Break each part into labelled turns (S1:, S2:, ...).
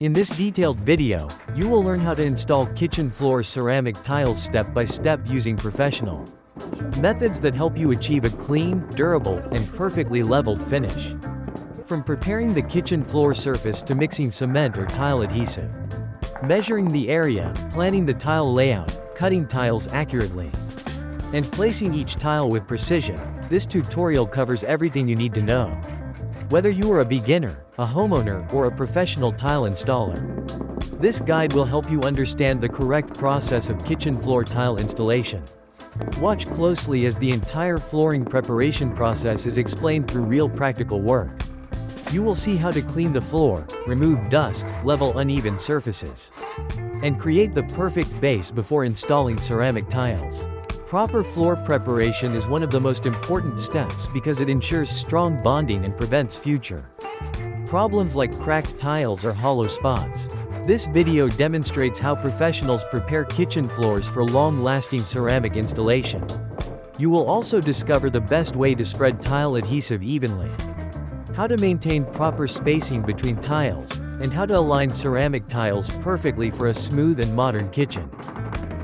S1: In this detailed video, you will learn how to install kitchen floor ceramic tiles step by step using professional methods that help you achieve a clean, durable, and perfectly leveled finish. From preparing the kitchen floor surface to mixing cement or tile adhesive, measuring the area, planning the tile layout, cutting tiles accurately, and placing each tile with precision, this tutorial covers everything you need to know. Whether you are a beginner, a homeowner, or a professional tile installer, this guide will help you understand the correct process of kitchen floor tile installation. Watch closely as the entire flooring preparation process is explained through real practical work. You will see how to clean the floor, remove dust, level uneven surfaces, and create the perfect base before installing ceramic tiles. Proper floor preparation is one of the most important steps because it ensures strong bonding and prevents future problems like cracked tiles or hollow spots. This video demonstrates how professionals prepare kitchen floors for long-lasting ceramic installation. You will also discover the best way to spread tile adhesive evenly, how to maintain proper spacing between tiles, and how to align ceramic tiles perfectly for a smooth and modern kitchen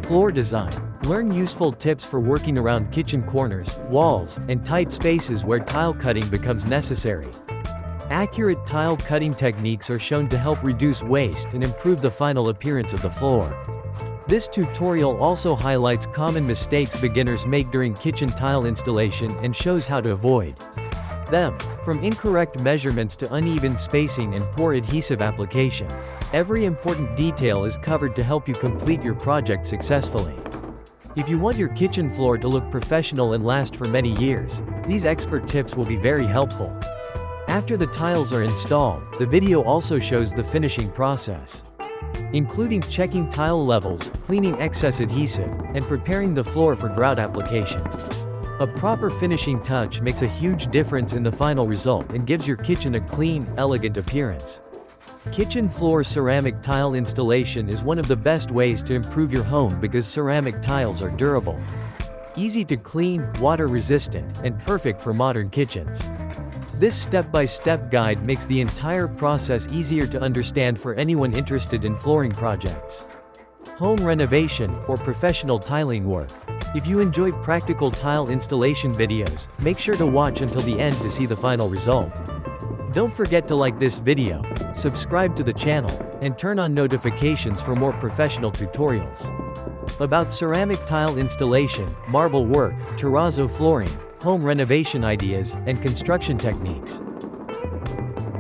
S1: floor design. Learn useful tips for working around kitchen corners, walls, and tight spaces where tile cutting becomes necessary. Accurate tile cutting techniques are shown to help reduce waste and improve the final appearance of the floor. This tutorial also highlights common mistakes beginners make during kitchen tile installation and shows how to avoid them. From incorrect measurements to uneven spacing and poor adhesive application, every important detail is covered to help you complete your project successfully. If you want your kitchen floor to look professional and last for many years, these expert tips will be very helpful. After the tiles are installed, the video also shows the finishing process, including checking tile levels, cleaning excess adhesive, and preparing the floor for grout application. A proper finishing touch makes a huge difference in the final result and gives your kitchen a clean, elegant appearance. Kitchen floor ceramic tile installation is one of the best ways to improve your home because ceramic tiles are durable, easy to clean, water-resistant, and perfect for modern kitchens. This step-by-step guide makes the entire process easier to understand for anyone interested in flooring projects, home renovation, or professional tiling work. If you enjoy practical tile installation videos, make sure to watch until the end to see the final result. Don't forget to like this video, subscribe to the channel, and turn on notifications for more professional tutorials about ceramic tile installation, marble work, terrazzo flooring, home renovation ideas, and construction techniques.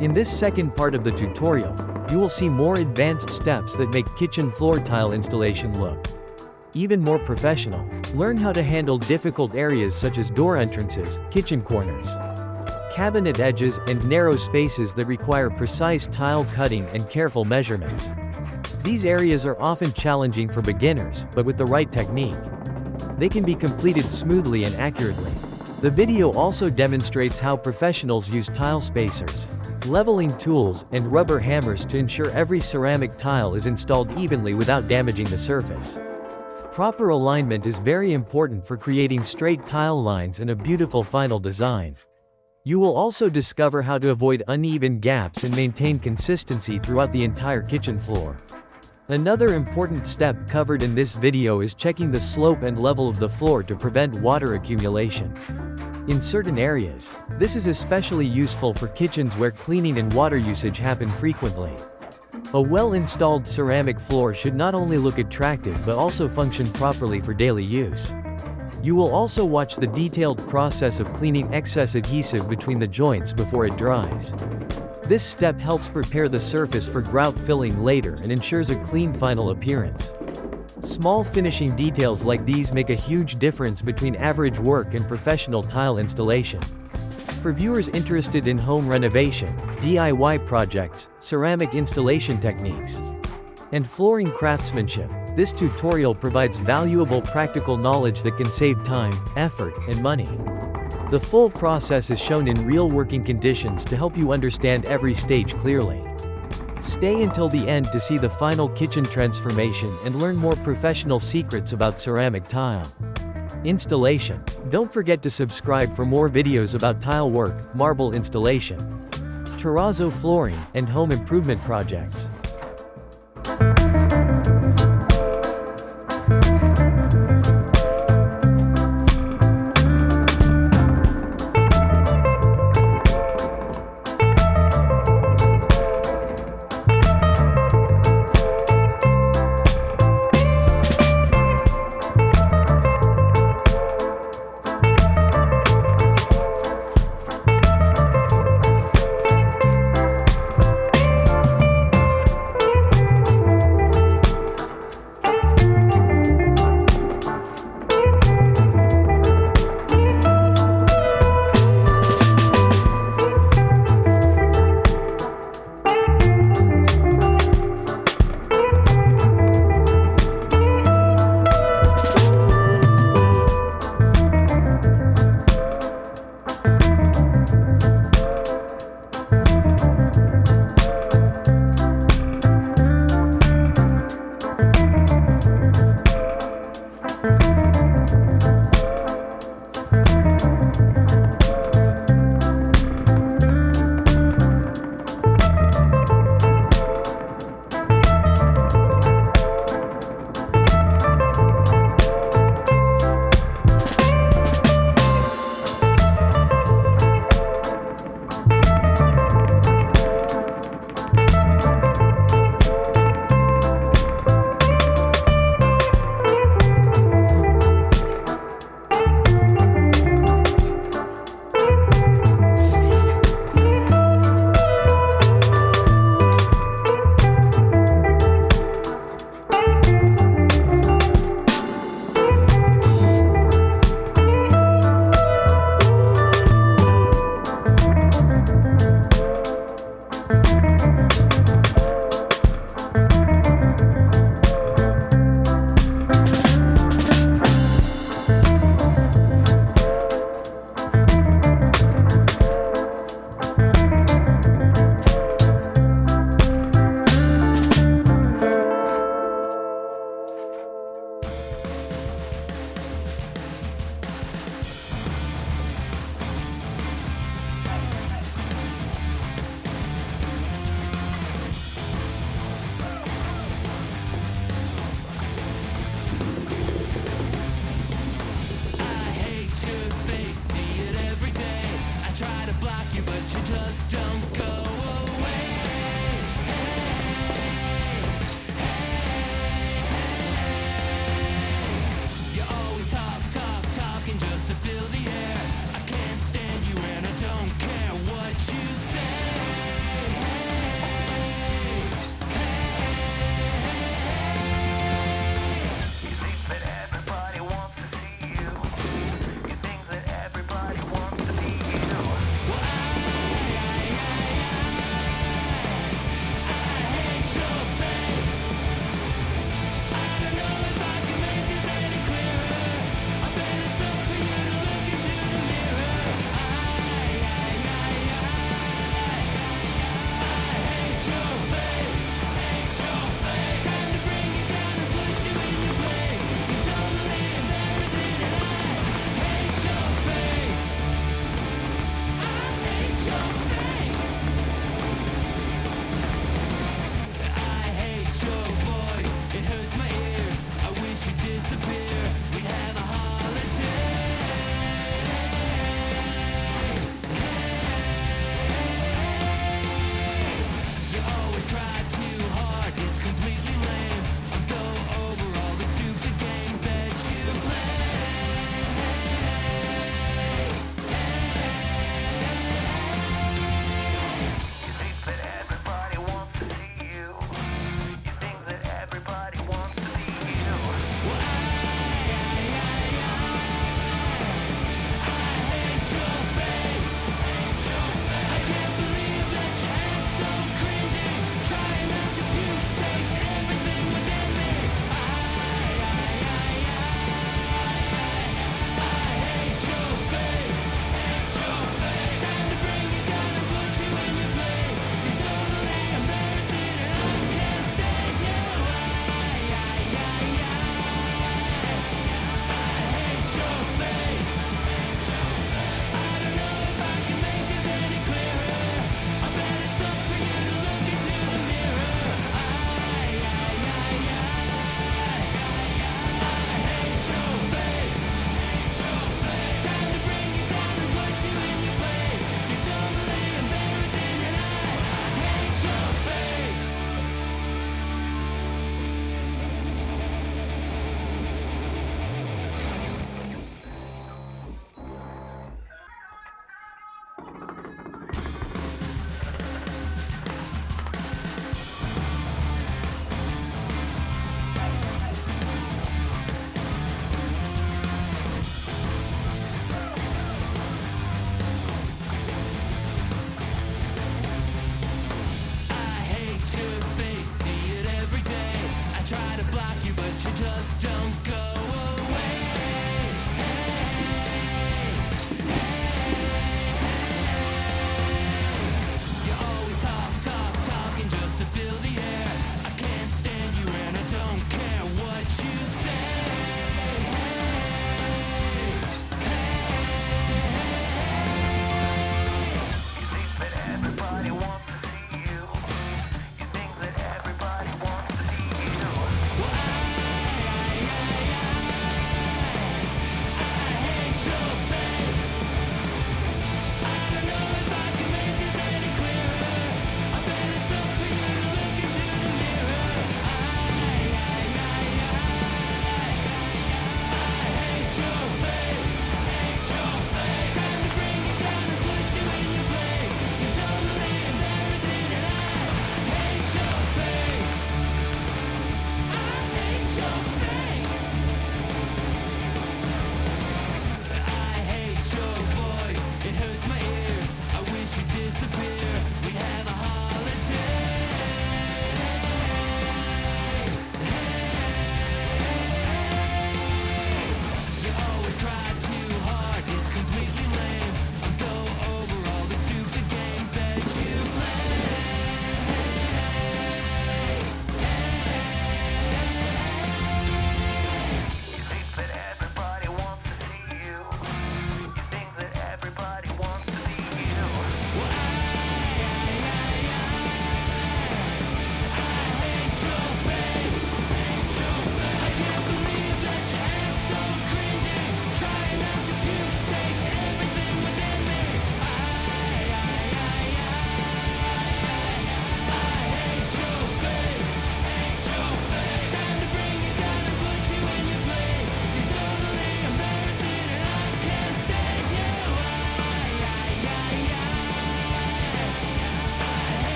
S1: In this second part of the tutorial, you will see more advanced steps that make kitchen floor tile installation look even more professional. Learn how to handle difficult areas such as door entrances, kitchen corners, cabinet edges, and narrow spaces that require precise tile cutting and careful measurements. These areas are often challenging for beginners, but with the right technique, they can be completed smoothly and accurately. The video also demonstrates how professionals use tile spacers, leveling tools, and rubber hammers to ensure every ceramic tile is installed evenly without damaging the surface. Proper alignment is very important for creating straight tile lines and a beautiful final design. You will also discover how to avoid uneven gaps and maintain consistency throughout the entire kitchen floor. Another important step covered in this video is checking the slope and level of the floor to prevent water accumulation in certain areas. This is especially useful for kitchens where cleaning and water usage happen frequently. A well-installed ceramic floor should not only look attractive but also function properly for daily use. You will also watch the detailed process of cleaning excess adhesive between the joints before it dries. This step helps prepare the surface for grout filling later and ensures a clean final appearance. Small finishing details like these make a huge difference between average work and professional tile installation. For viewers interested in home renovation, DIY projects, ceramic installation techniques, and flooring craftsmanship, this tutorial provides valuable practical knowledge that can save time, effort, and money. The full process is shown in real working conditions to help you understand every stage clearly. Stay until the end to see the final kitchen transformation and learn more professional secrets about ceramic tile installation. Don't forget to subscribe for more videos about tile work, marble installation, terrazzo flooring, and home improvement projects.